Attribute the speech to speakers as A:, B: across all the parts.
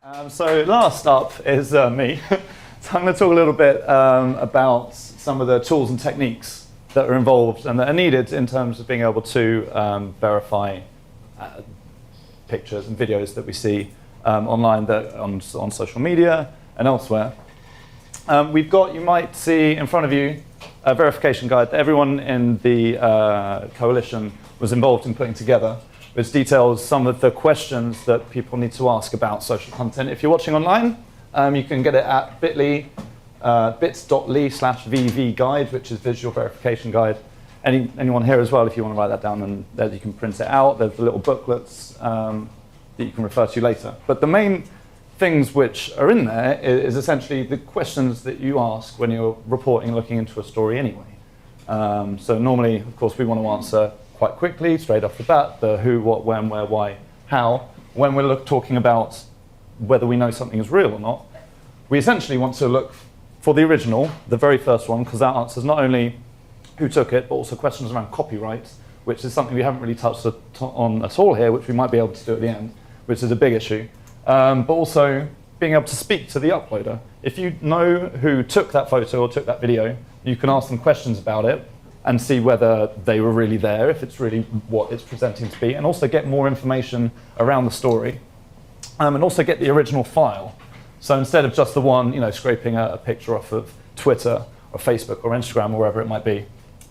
A: So last up is me. So I'm going to talk a little bit about some of the tools and techniques that are involved and that are needed in terms of being able to verify pictures and videos that we see online, that on social media and elsewhere. We've got, you might see in front of you, a verification guide that everyone in the coalition was involved in putting together, which details some of the questions that people need to ask about social content. If you're watching online, you can get it at bit.ly, bit.ly/vvguide, which is Visual Verification Guide. Anyone here as well, if you want to write that down, and there you can print it out. There's the little booklets that you can refer to later. But the main things which are in there is essentially the questions that you ask when you're reporting, looking into a story anyway. So normally, of course, we want to answer quite quickly, straight off the bat, the who, what, when, where, why, how. When we're talking about whether we know something is real or not, we essentially want to look for the original, the very first one, because that answers not only who took it, but also questions around copyright, which is something we haven't really touched on at all here, which we might be able to do at the end, which is a big issue. But also being able to speak to the uploader. If you know who took that photo or took that video, you can ask them questions about it and see whether they were really there, if it's really what it's presenting to be, and also get more information around the story, and also get the original file. So instead of just the one, scraping a picture off of Twitter or Facebook or Instagram or wherever it might be,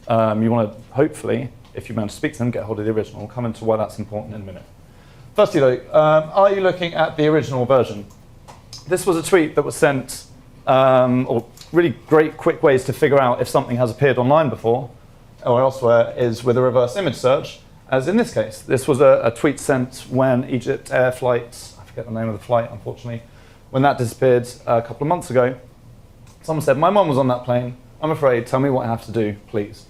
A: you want to hopefully, if you manage to speak to them, get hold of the original. We'll come into why that's important in a minute. Firstly though, are you looking at the original version? This was a tweet that was sent, or really great quick ways to figure out if something has appeared online before or elsewhere is with a reverse image search, as in this case. This was a tweet sent when Egypt Air flight, I forget the name of the flight unfortunately, when that disappeared a couple of months ago. Someone said, my mum was on that plane, I'm afraid, tell me what I have to do, please.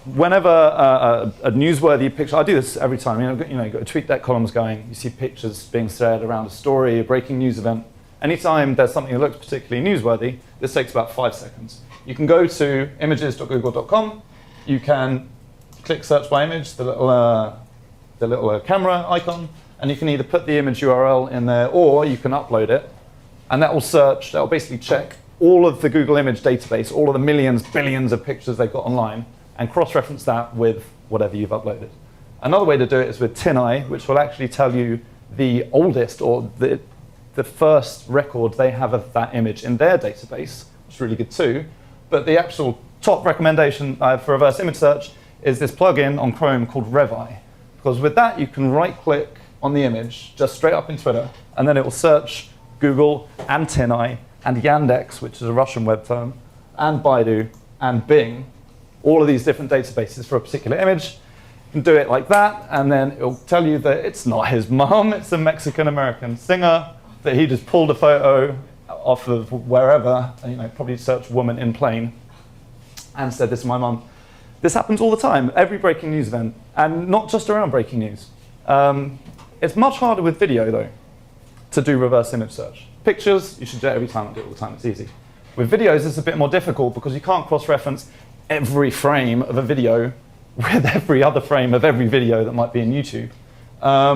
A: Whenever a newsworthy picture, I do this every time, you've got TweetDeck columns going, you see pictures being shared around a story, a breaking news event. Anytime there's something that looks particularly newsworthy, this takes about 5 seconds. You can go to images.google.com, you can click search by image, the little camera icon, and you can either put the image URL in there or you can upload it, and that will search, that will basically check all of the Google image database, all of the millions, billions of pictures they've got online, and cross-reference that with whatever you've uploaded. Another way to do it is with TinEye, which will actually tell you the oldest or the first record they have of that image in their database, which is really good too. But the actual top recommendation for reverse image search is this plugin on Chrome called Revi. Because with that, you can right-click on the image, just straight up in Twitter, and then it will search Google and TinEye and Yandex, which is a Russian web term, and Baidu and Bing, all of these different databases for a particular image. You can do it like that, and then it'll tell you that it's not his mum, it's a Mexican-American singer, that he just pulled a photo off of wherever, probably search woman in plane, and said, this is my mum. This happens all the time, every breaking news event, and not just around breaking news. It's much harder with video, though, to do reverse image search. Pictures, you should do it every time, do it all the time, it's easy. With videos, it's a bit more difficult because you can't cross-reference every frame of a video with every other frame of every video that might be in YouTube.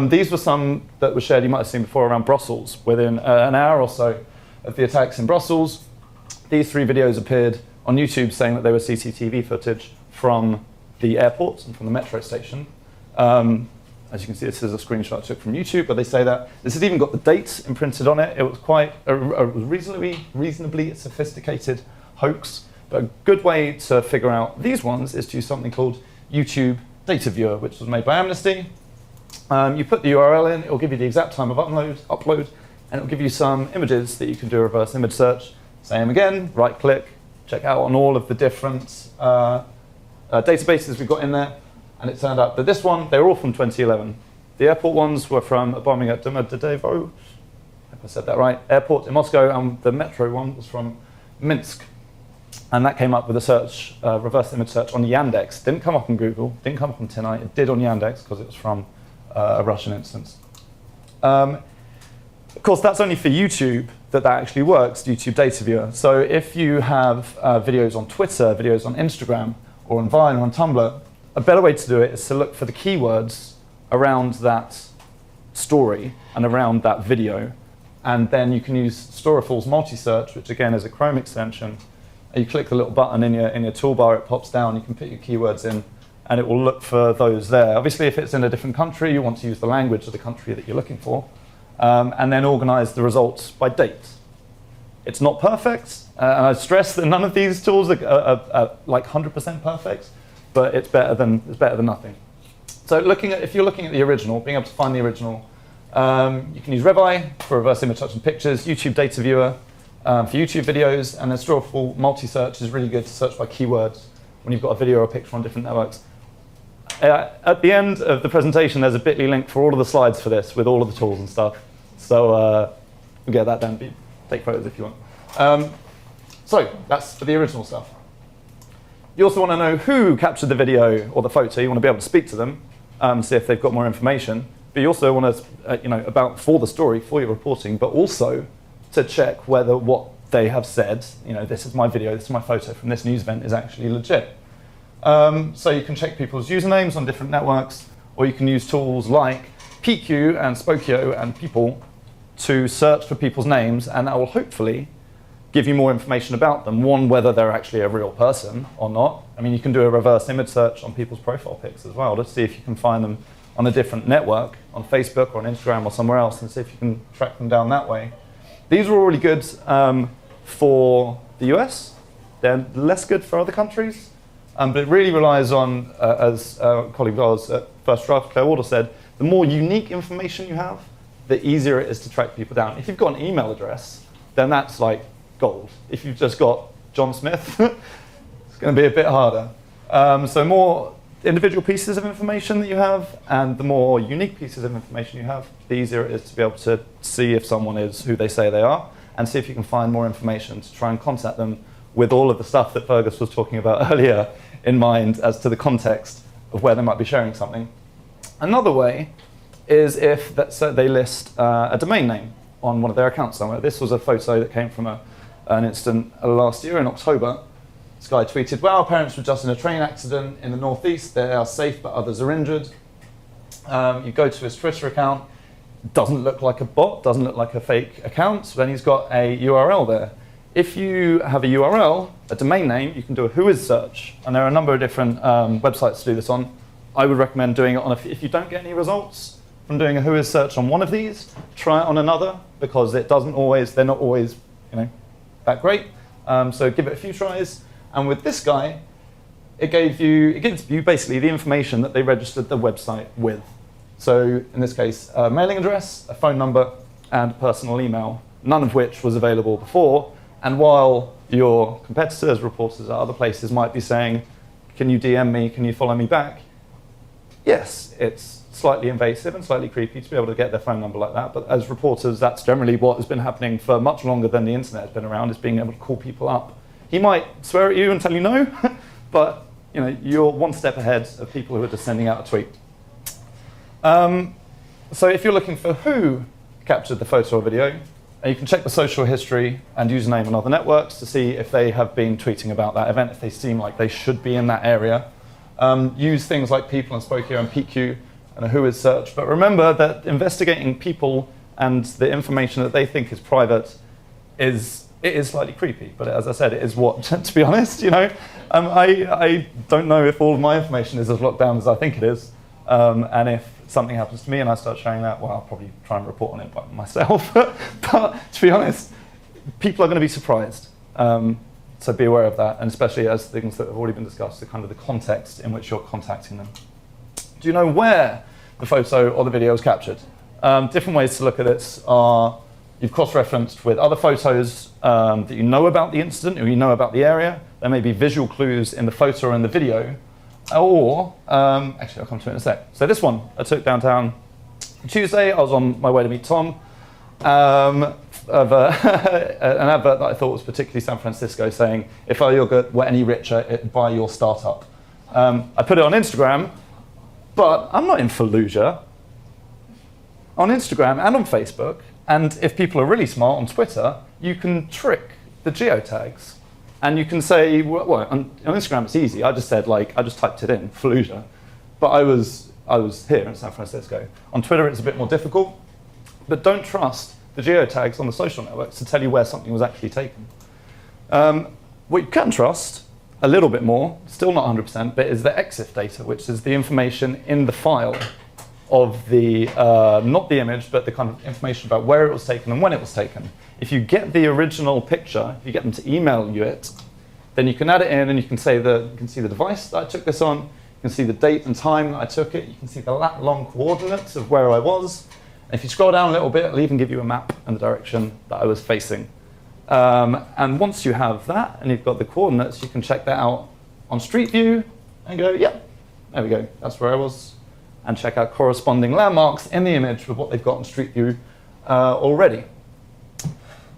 A: These were some that were shared, you might have seen before, around Brussels. Within an hour or so of the attacks in Brussels, these 3 videos appeared on YouTube saying that they were CCTV footage from the airport and from the metro station. As you can see, this is a screenshot I took from YouTube, but they say that this has even got the dates imprinted on it. It was quite a reasonably sophisticated hoax. But a good way to figure out these ones is to use something called YouTube Data Viewer, which was made by Amnesty. You put the URL in, it will give you the exact time of upload, and it will give you some images that you can do a reverse image search. Same again, right click, check out on all of the different databases we've got in there, and it turned out that this one, they were all from 2011. The airport ones were from a bombing at Domodedovo, if I said that right, airport in Moscow, and the metro one was from Minsk. And that came up with a search, reverse image search on Yandex. Didn't come up on Google, didn't come up on TinEye, it did on Yandex because it was from a Russian instance. Of course, that's only for YouTube that actually works, YouTube Data Viewer. So if you have videos on Twitter, videos on Instagram, or on Vine or on Tumblr, a better way to do it is to look for the keywords around that story and around that video And then you can use Storiful's multi-search, which again is a Chrome extension. And you click the little button in your toolbar, it pops down, you can put your keywords in, and it will look for those there. Obviously, if it's in a different country, you want to use the language of the country that you're looking for, and then organize the results by date. It's not perfect, and I stress that none of these tools are like 100% perfect, but it's better than nothing. So if you're looking at the original, being able to find the original, you can use Revi for reverse image search and pictures, YouTube Data Viewer for YouTube videos, and then Storiful multi-search is really good to search by keywords when you've got a video or a picture on different networks. At the end of the presentation, there's a bit.ly link for all of the slides for this with all of the tools and stuff. So we'll get that down. Take photos if you want. So that's for the original stuff. You also want to know who captured the video or the photo. You want to be able to speak to them, see if they've got more information. But you also want to, for the story, for your reporting, but also to check whether what they have said, this is my video, this is my photo from this news event, is actually legit. So you can check people's usernames on different networks, or you can use tools like PQ and Spokio and People to search for people's names, and that will hopefully give you more information about them. One, whether they're actually a real person or not. I mean, you can do a reverse image search on people's profile pics as well to see if you can find them on a different network, on Facebook or on Instagram or somewhere else, and see if you can track them down that way. These are all really good for the US. They're less good for other countries, but it really relies on, as a colleague of ours at First Draft, Claire Wardle said, the more unique information you have, the easier it is to track people down. If you've got an email address, then that's like gold. If you've just got John Smith, it's going to be a bit harder. So more individual pieces of information that you have, and the more unique pieces of information you have, the easier it is to be able to see if someone is who they say they are, and see if you can find more information to try and contact them with all of the stuff that Fergus was talking about earlier in mind as to the context of where they might be sharing something. Another way is if they list a domain name on one of their accounts somewhere. This was a photo that came from an incident last year in October. This guy tweeted, "Well, parents were just in a train accident in the northeast. They are safe, but others are injured." You go to his Twitter account. Doesn't look like a bot, doesn't look like a fake account. So then he's got a URL there. If you have a URL, a domain name, you can do a whois search. And there are a number of different websites to do this on. I would recommend doing it on if you don't get any results from doing a whois search on one of these, try it on another, because they're not always that great. So give it a few tries. And with this guy, it gives you basically the information that they registered the website with. So in this case, a mailing address, a phone number, and a personal email, none of which was available before. And while your competitors, reporters at other places might be saying, "Can you DM me? Can you follow me back?" Yes, it's slightly invasive and slightly creepy to be able to get their phone number like that. But as reporters, that's generally what has been happening for much longer than the internet has been around, is being able to call people up. He might swear at you and tell you no, but you're one step ahead of people who are just sending out a tweet. So if you're looking for who captured the photo or video, you can check the social history and username on other networks to see if they have been tweeting about that event, if they seem like they should be in that area. Use things like People and Spokio and PQ and a whois search. But remember that investigating people and the information that they think is private is slightly creepy. But as I said, it is what, to be honest, I don't know if all of my information is as locked down as I think it is. And if something happens to me and I start sharing that, well, I'll probably try and report on it by myself. But to be honest, people are going to be surprised. So be aware of that, and especially as things that have already been discussed, the kind of the context in which you're contacting them. Do you know where the photo or the video is captured? Different ways to look at this are you've cross-referenced with other photos that you know about the incident or you know about the area. There may be visual clues in the photo or in the video. Or, actually I'll come to it in a sec. So this one I took downtown Tuesday. I was on my way to meet Tom of an advert that I thought was particularly San Francisco saying, "If our yogurt were any richer, buy your startup." I put it on Instagram, but I'm not in Fallujah. On Instagram and on Facebook, and if people are really smart, on Twitter, you can trick the geotags. And you can say, well, on Instagram it's easy. I just said, I just typed it in, Fallujah. But I was here in San Francisco. On Twitter it's a bit more difficult. But don't trust the geotags on the social networks to tell you where something was actually taken. What you can trust a little bit more, still not 100%, but is the EXIF data, which is the information in the file of the, not the image, but the kind of information about where it was taken and when it was taken. If you get the original picture, if you get them to email you it, then you can add it in and you can say you can see the device that I took this on, you can see the date and time that I took it, you can see the lat long coordinates of where I was. And if you scroll down a little bit, it'll even give you a map and the direction that I was facing. And once you have that and you've got the coordinates, you can check that out on Street View and go, yeah, there we go, that's where I was. And check out corresponding landmarks in the image with what they've got on Street View already.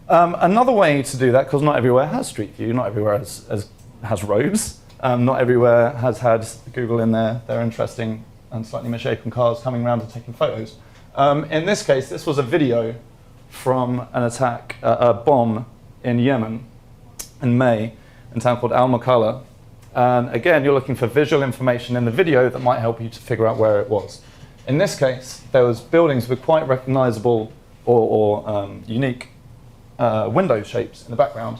A: Another way to do that, because not everywhere has Street View, not everywhere has roads, not everywhere has had Google in their interesting and slightly misshapen cars coming around and taking photos. In this case, this was a video from an attack, a bomb in Yemen in May, in a town called Al-Makalla. And again, you're looking for visual information in the video that might help you to figure out where it was. In this case, there was buildings with quite recognizable or unique window shapes in the background.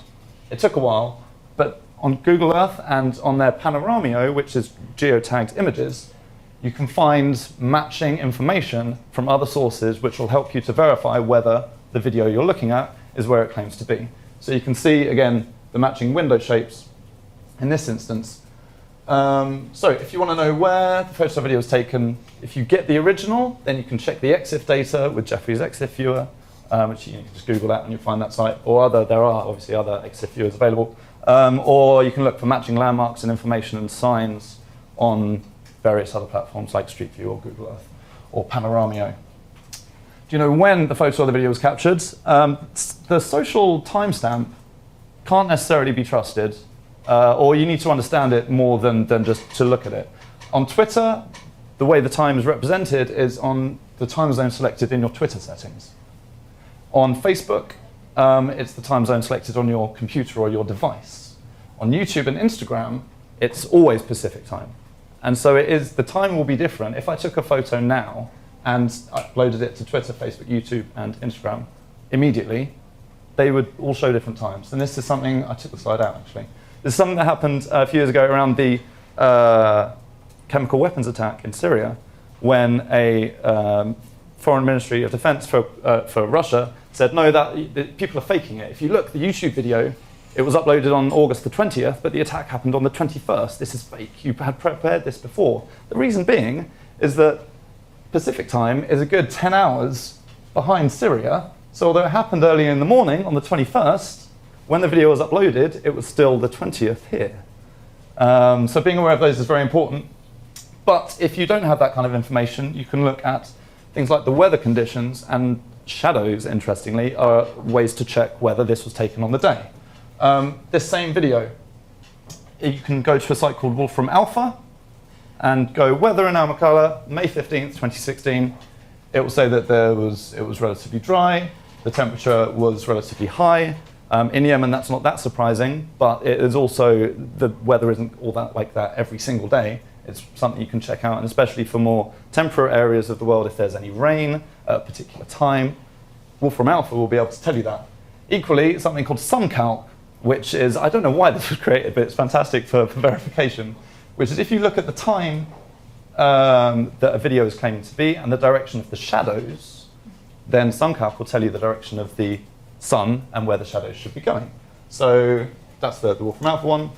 A: It took a while, but on Google Earth and on their Panoramio, which is geotagged images, you can find matching information from other sources which will help you to verify whether the video you're looking at is where it claims to be. So you can see, again, the matching window shapes in this instance. So if you want to know where the photo video was taken, if you get the original, then you can check the EXIF data with Jeffrey's EXIF viewer, which you can just Google that and you'll find that site, or there are obviously other EXIF viewers available. Or you can look for matching landmarks and information and signs on various other platforms like Street View or Google Earth or Panoramio. Do you know when the photo or the video was captured? The social timestamp can't necessarily be trusted, or you need to understand it more than just to look at it. On Twitter, the way the time is represented is on the time zone selected in your Twitter settings. On Facebook, it's the time zone selected on your computer or your device. On YouTube and Instagram, it's always Pacific time. And so the time will be different. If I took a photo now and uploaded it to Twitter, Facebook, YouTube, and Instagram immediately, they would all show different times. And this is something, I took the slide out actually. This is something that happened a few years ago around the chemical weapons attack in Syria, when a Foreign Ministry of Defense for Russia said, no, that people are faking it. If you look, the YouTube video, it was uploaded on August the 20th, but the attack happened on the 21st. This is fake. You had prepared this before. The reason being is that Pacific time is a good 10 hours behind Syria. So although it happened early in the morning on the 21st, when the video was uploaded, it was still the 20th here. So being aware of those is very important. But if you don't have that kind of information, you can look at things like the weather conditions, and shadows, interestingly, are ways to check whether this was taken on the day. This same video, you can go to a site called Wolfram Alpha and go weather in Al-Makalla, May 15th, 2016. It will say that it was relatively dry, the temperature was relatively high. In Yemen, that's not that surprising, but it is also, the weather isn't all that like that every single day. It's something you can check out, and especially for more temperate areas of the world, if there's any rain at a particular time, Wolfram Alpha will be able to tell you that. Equally, something called SunCalc, which is, I don't know why this was created, but it's fantastic for verification, which is if you look at the time that a video is claiming to be and the direction of the shadows, then SunCalc will tell you the direction of the sun and where the shadows should be going. So that's the Wolfram Alpha one.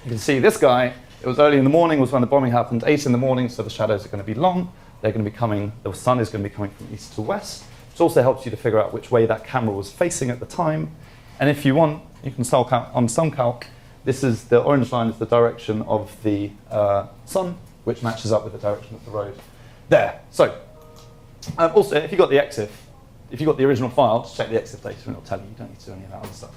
A: You can see this guy, it was early in the morning, was when the bombing happened, 8 in the morning, so the shadows are going to be long. They're going to be coming, the sun is going to be coming from east to west. It also helps you to figure out which way that camera was facing at the time. And if you want, you can on SunCalc, this is the orange line is the direction of the sun, which matches up with the direction of the road. There. So, also, if you've got the EXIF, if you've got the original file, just check the EXIF data and it'll tell you. You don't need to do any of that other stuff.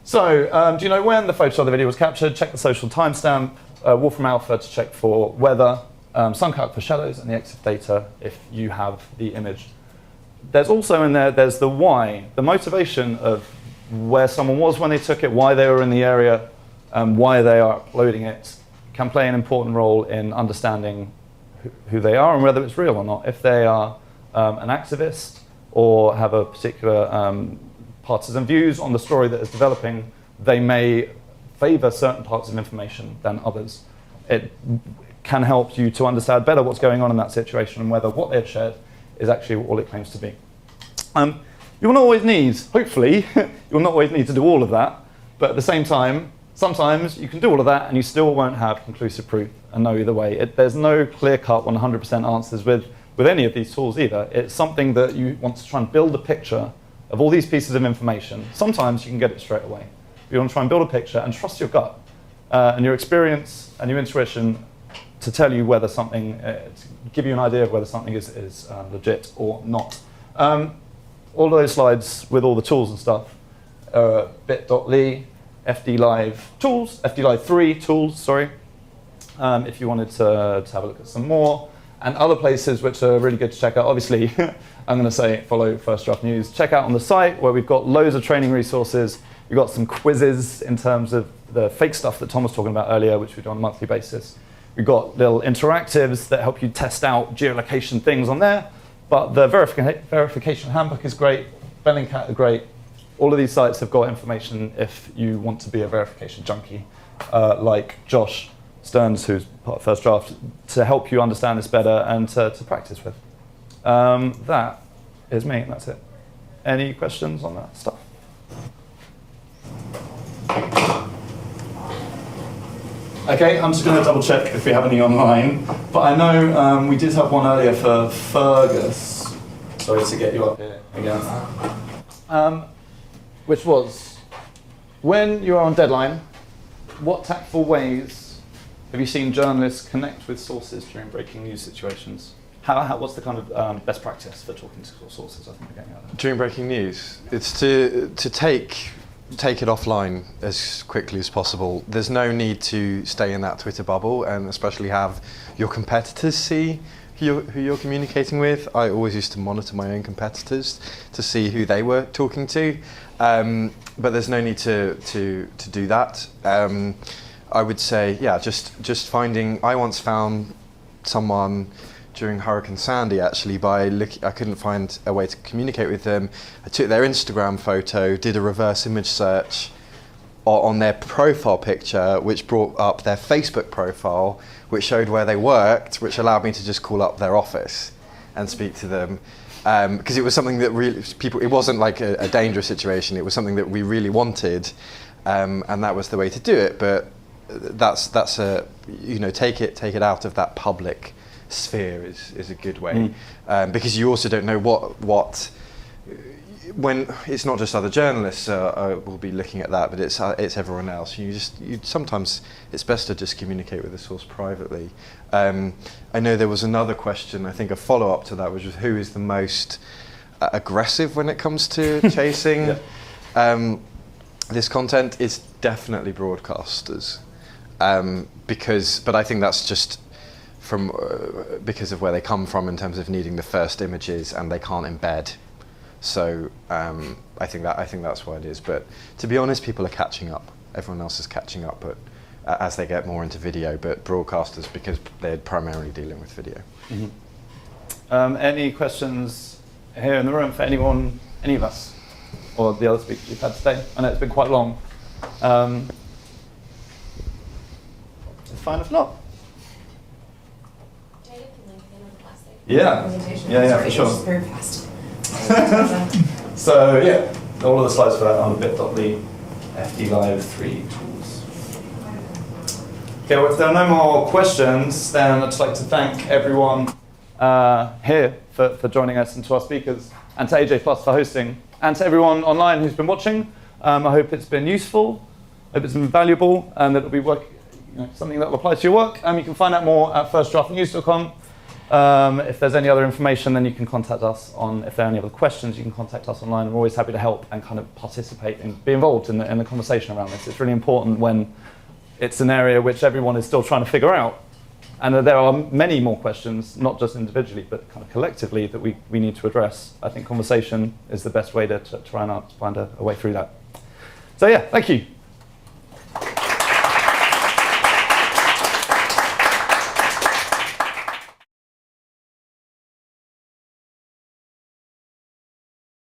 A: So, do you know when the photo or the video was captured? Check the social timestamp, Wolfram Alpha to check for weather, SunCalc for shadows, and the EXIF data if you have the image. There's also in there's the why, the motivation of where someone was when they took it, why they were in the area, why they are uploading it, can play an important role in understanding who they are and whether it's real or not. If they are an activist or have a particular partisan views on the story that is developing, they may favor certain parts of information than others. It can help you to understand better what's going on in that situation and whether what they've shared is actually all it claims to be. You will not always need, hopefully, you will not always need to do all of that, but at the same time, sometimes you can do all of that and you still won't have conclusive proof and know either way. There's no clear-cut 100% answers with any of these tools either. It's something that you want to try and build a picture of all these pieces of information. Sometimes you can get it straight away. You want to try and build a picture and trust your gut and your experience and your intuition to tell you whether something, to give you an idea of whether something is legit or not. All those slides with all the tools and stuff are bit.ly, FDLive tools, FDLive 3 tools, sorry, if you wanted to have a look at some more. And other places which are really good to check out. Obviously, I'm going to say follow First Draft News. Check out on the site where we've got loads of training resources. We've got some quizzes in terms of the fake stuff that Tom was talking about earlier, which we do on a monthly basis. We've got little interactives that help you test out geolocation things on there. But the verification handbook is great. Bellingcat are great. All of these sites have got information if you want to be a verification junkie, like Josh Stearns, who's part of First Draft, to help you understand this better and to practice with. That is me, that's it. Any questions on that stuff? Okay, I'm just going to double check if we have any online. But I know we did have one earlier for Fergus. Sorry to get you up here again. Which was, when you are on deadline, what tactful ways have you seen journalists connect with sources during breaking news situations? What's the kind of best practice for talking to sources, I think we're getting at that?
B: During breaking news, it's to take it offline as quickly as possible. There's no need to stay in that Twitter bubble and especially have your competitors see who you're communicating with. I always used to monitor my own competitors to see who they were talking to, but there's no need to do that. I would say, yeah, just finding. I once found someone during Hurricane Sandy, actually, I couldn't find a way to communicate with them. I took their Instagram photo, did a reverse image search on their profile picture, which brought up their Facebook profile, which showed where they worked, which allowed me to just call up their office and speak to them. Because it was something that really, it wasn't like a dangerous situation, it was something that we really wanted, and that was the way to do it. But that's take it out of that public sphere is a good way, because you also don't know what when it's not just other journalists will be looking at that, but it's everyone else. Sometimes it's best to just communicate with the source privately. I know there was another question, I think a follow-up to that, which was who is the most aggressive when it comes to chasing this content. Is definitely broadcasters, but I think that's just because of where they come from in terms of needing the first images, and they can't embed. So I think that's why it is. But to be honest, people are catching up. Everyone else is catching up, but as they get more into video. But broadcasters, because they're primarily dealing with video.
A: Mm-hmm. Any questions here in the room for anyone, any of us, or the other speakers we've had today? I know it's been quite long. It's fine if not. Yeah, for sure.
C: It's very fast.
A: So yeah, all of the slides for that are on bit.ly, FDLive 3 tools. Okay, well, if there are no more questions, then I'd just like to thank everyone here for joining us, and to our speakers, and to AJ Plus for hosting, and to everyone online who's been watching. I hope it's been useful, I hope it's been valuable, and that it'll be something that will apply to your work. You can find out more at firstdraftnews.com. If there's any other information, then you can contact us if there are any other questions, you can contact us online. I'm always happy to help and kind of participate and be involved in the conversation around this. It's really important when it's an area which everyone is still trying to figure out. And there are many more questions, not just individually, but kind of collectively, that we need to address. I think conversation is the best way to try and find a way through that. So yeah, thank you.